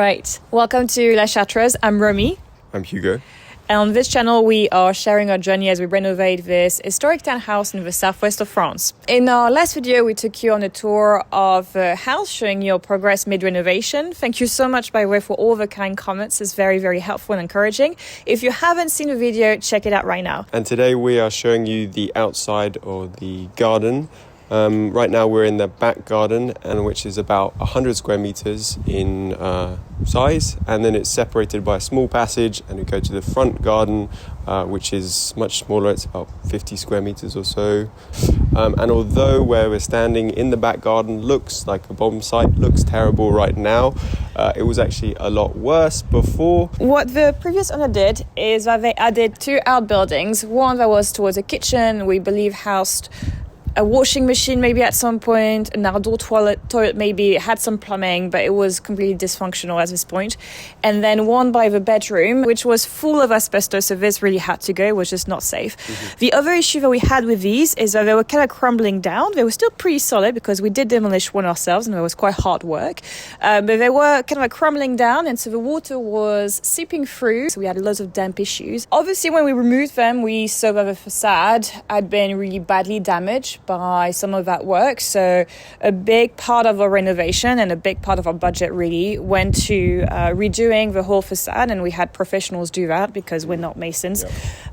right, welcome to La Chartreuse. I'm Romy. I'm Hugo. And on this channel, we are sharing our journey as we renovate this historic townhouse in the southwest of France. In our last video, we took you on a tour of a house showing your progress mid-renovation. Thank you so much, by the way, for all the kind comments. It's very, very helpful and encouraging. If you haven't seen the video, check it out right now. And today we are showing you the outside or the garden. Right now we're in the back garden, and which is about 100 square meters in size, and then it's separated by a small passage, and we go to the front garden, which is much smaller. It's about 50 square meters or so. And although where we're standing in the back garden looks like a bomb site, looks terrible right now, it was actually a lot worse before. What the previous owner did is that they added two outbuildings. One that was towards a kitchen, we believe housed a washing machine maybe at some point, an outdoor toilet maybe, it had some plumbing, but it was completely dysfunctional at this point. And then one by the bedroom, which was full of asbestos, so this really had to go, it was just not safe. Mm-hmm. The other issue that we had with these is that they were kind of crumbling down. They were still pretty solid because we did demolish one ourselves and it was quite hard work. But they were kind of like crumbling down, and so the water was seeping through, so we had lots of damp issues. Obviously, when we removed them, we saw that the facade had been really badly damaged by some of that work. So a big part of our renovation and a big part of our budget really went to redoing the whole facade, and we had professionals do that because we're not masons.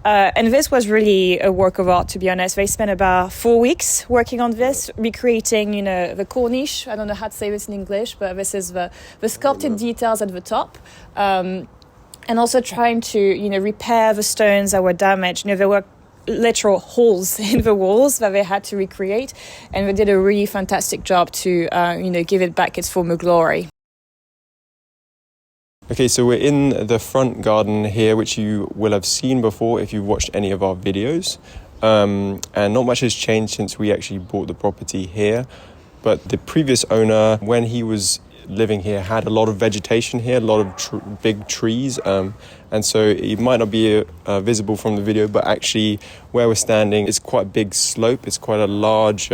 Yeah. And this was really a work of art, to be honest. They spent about 4 weeks working on this, recreating, the corniche. I don't know how to say this in English, but this is the sculpted details at the top. And also trying to, repair the stones that were damaged. There were literal holes in the walls that they had to recreate, and they did a really fantastic job to give it back its former glory. Okay, so we're in the front garden here, which you will have seen before if you've watched any of our videos, and not much has changed since we actually bought the property here. But the previous owner, when he was living here, had a lot of vegetation here, a lot of big trees, and so it might not be visible from the video, but actually where we're standing is quite a big slope. It's quite a large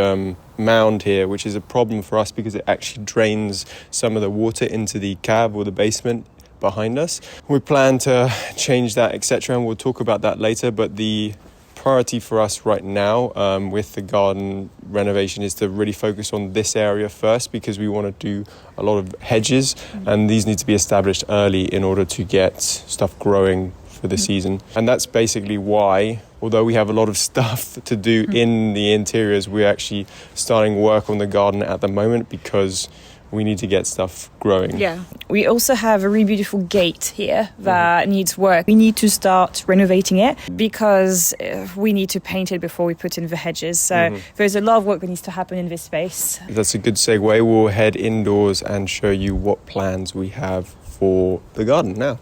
mound here, which is a problem for us because it actually drains some of the water into the cave or the basement behind us. We plan to change that, etc., and we'll talk about that later. But the priority for us right now with the garden renovation is to really focus on this area first, because we want to do a lot of hedges, and these need to be established early in order to get stuff growing for the season. And that's basically why, although we have a lot of stuff to do in the interiors, we're actually starting work on the garden at the moment because we need to get stuff growing. Yeah. We also have a really beautiful gate here that needs work. We need to start renovating it because we need to paint it before we put in the hedges. So there's a lot of work that needs to happen in this space. That's a good segue. We'll head indoors and show you what plans we have for the garden now.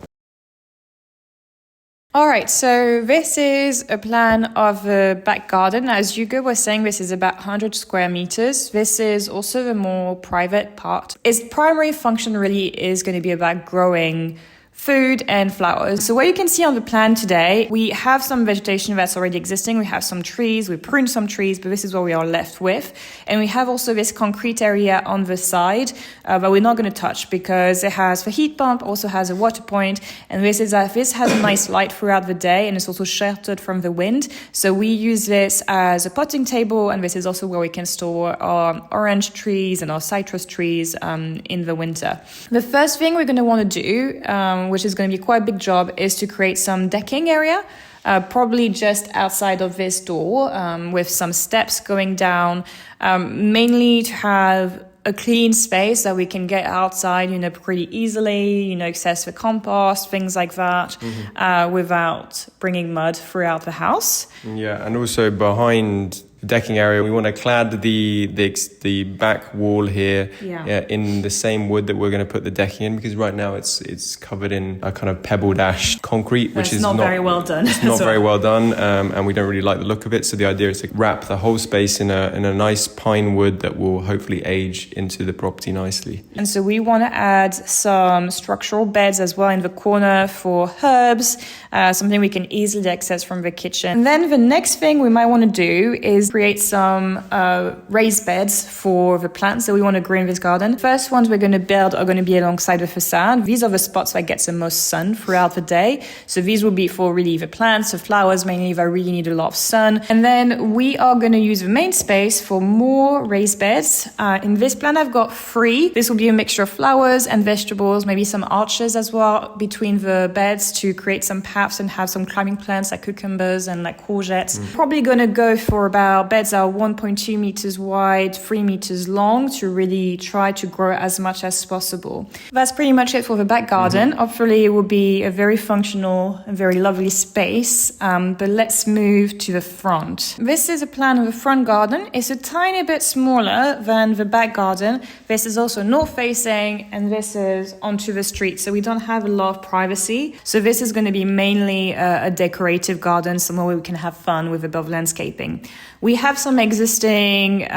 All right, so this is a plan of the back garden. As Hugo was saying, this is about 100 square meters. This is also the more private part. Its primary function really is going to be about growing food and flowers. So what you can see on the plan today, we have some vegetation that's already existing. We have some trees, we pruned some trees, but this is what we are left with. And we have also this concrete area on the side, but we're not going to touch because it has the heat pump, also has a water point, and this has a nice light throughout the day, and it's also sheltered from the wind. So we use this as a potting table, and this is also where we can store our orange trees and our citrus trees in the winter. The first thing we're going to want to do, which is going to be quite a big job, is to create some decking area, probably just outside of this door, with some steps going down, mainly to have a clean space that we can get outside, pretty easily, access the compost, things like that, without bringing mud throughout the house. Yeah, and also behind decking area, we want to clad the back wall here in the same wood that we're going to put the decking in, because right now it's covered in a kind of pebbled ash concrete, which is not very well done. It's not very well done, and we don't really like the look of it. So the idea is to wrap the whole space in a nice pine wood that will hopefully age into the property nicely. And so we want to add some structural beds as well in the corner for herbs, something we can easily access from the kitchen. And then the next thing we might want to do is create some raised beds for the plants that we want to grow in this garden. First ones we're going to build are going to be alongside the facade. These are the spots that get the most sun throughout the day. So these will be for really the plants, the flowers mainly that really need a lot of sun. And then we are going to use the main space for more raised beds. In this plan I've got 3. This will be a mixture of flowers and vegetables, maybe some arches as well between the beds to create some paths and have some climbing plants like cucumbers and like courgettes. Probably going to go for about beds that are 1.2 meters wide, 3 meters long to really try to grow as much as possible. That's pretty much it for the back garden. Hopefully it will be a very functional and very lovely space. But let's move to the front. This is a plan of the front garden. It's a tiny bit smaller than the back garden. This is also north facing and this is onto the street. So we don't have a lot of privacy. So this is going to be mainly a decorative garden, somewhere where we can have fun with a bit of landscaping. We have some existing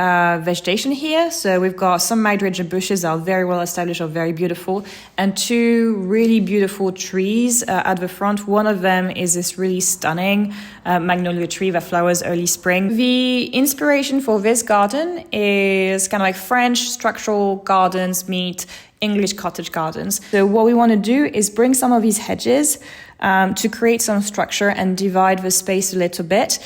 vegetation here. So we've got some hydrangea bushes that are very well established, are very beautiful, and 2 really beautiful trees at the front. One of them is this really stunning magnolia tree that flowers early spring. The inspiration for this garden is kind of like French structural gardens meet English cottage gardens. So what we want to do is bring some of these hedges to create some structure and divide the space a little bit.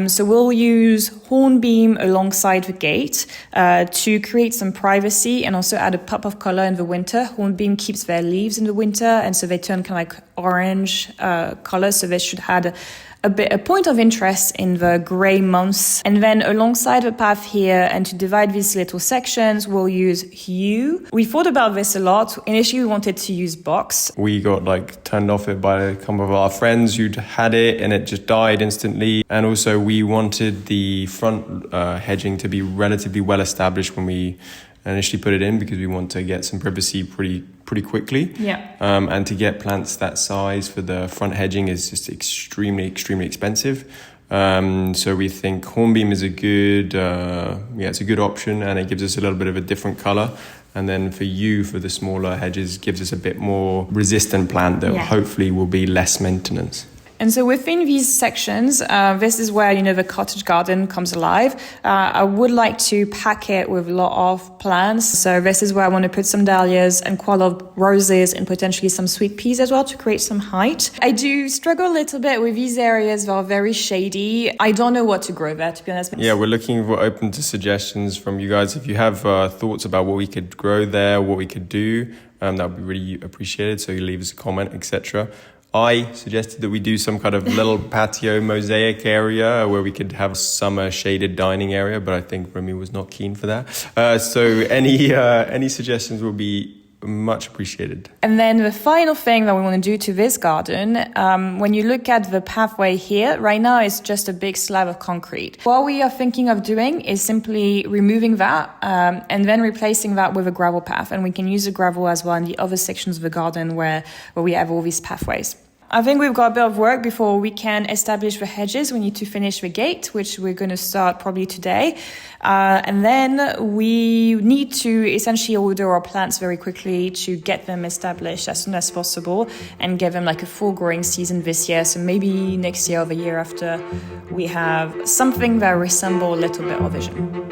So we'll use hornbeam alongside the gate to create some privacy and also add a pop of color in the winter. Hornbeam keeps their leaves in the winter and so they turn kind of like orange color. So they should add a point of interest in the grey months. And then alongside the path here, and to divide these little sections, we'll use hue. We thought about this a lot. Initially, we wanted to use box. We got turned off it by a couple of our friends who'd had it and it just died instantly. And also we wanted the front hedging to be relatively well established when we initially put it in, because we want to get some privacy pretty quickly. Yeah. And to get plants that size for the front hedging is just extremely expensive. So we think hornbeam is a good option, and it gives us a little bit of a different color. And then for the smaller hedges, gives us a bit more resistant plant that hopefully will be less maintenance. And so within these sections, this is where, the cottage garden comes alive. I would like to pack it with a lot of plants. So this is where I want to put some dahlias and quite a lot of roses and potentially some sweet peas as well to create some height. I do struggle a little bit with these areas that are very shady. I don't know what to grow there, to be honest. Yeah, we're open to suggestions from you guys. If you have thoughts about what we could grow there, what we could do, that would be really appreciated. So you leave us a comment, etc. I suggested that we do some kind of little patio mosaic area where we could have summer shaded dining area, but I think Remy was not keen for that. So any suggestions will be much appreciated. And then the final thing that we want to do to this garden, when you look at the pathway here, right now it's just a big slab of concrete. What we are thinking of doing is simply removing that and then replacing that with a gravel path. And we can use the gravel as well in the other sections of the garden where we have all these pathways. I think we've got a bit of work before we can establish the hedges. We need to finish the gate, which we're going to start probably today. And then we need to essentially order our plants very quickly to get them established as soon as possible and give them a full growing season this year. So maybe next year or the year after, we have something that resembles a little bit of vision.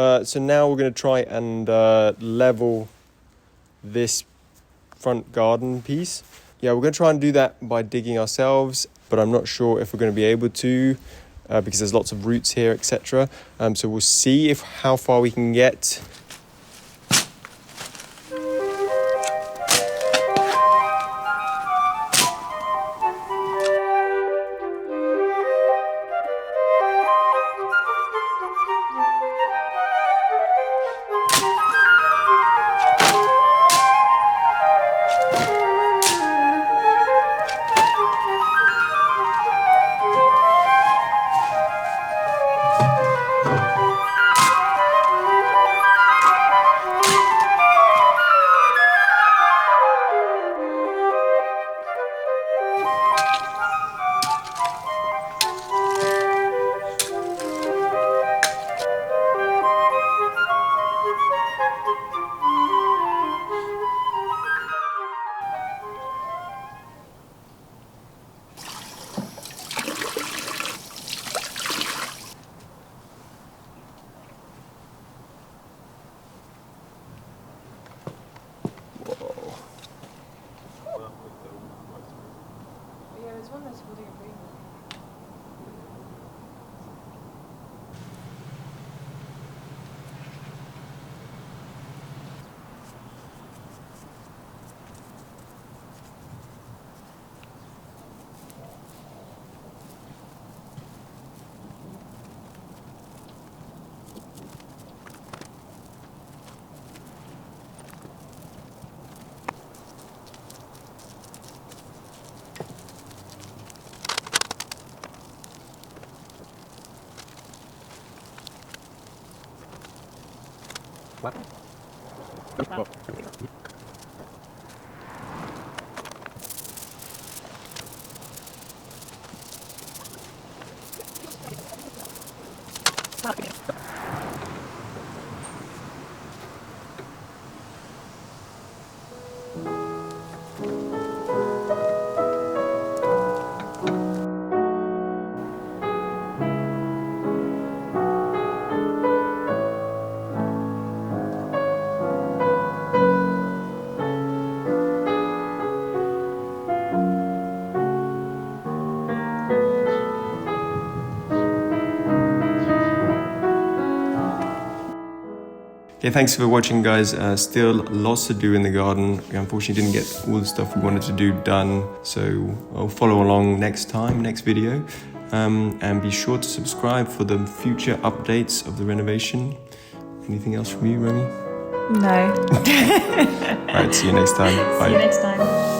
So now we're going to try and level this front garden piece. Yeah, we're going to try and do that by digging ourselves, but I'm not sure if we're going to be able to because there's lots of roots here, etc. So we'll see how far we can get. Yeah, there's one that's holding a baby. Okay, thanks for watching, guys. Still lots to do in the garden. We unfortunately didn't get all the stuff we wanted to do done, so I'll follow along next video. And be sure to subscribe for the future updates of the renovation. Anything else from you, Remy? No. All right, see you next time. Bye. See you next time.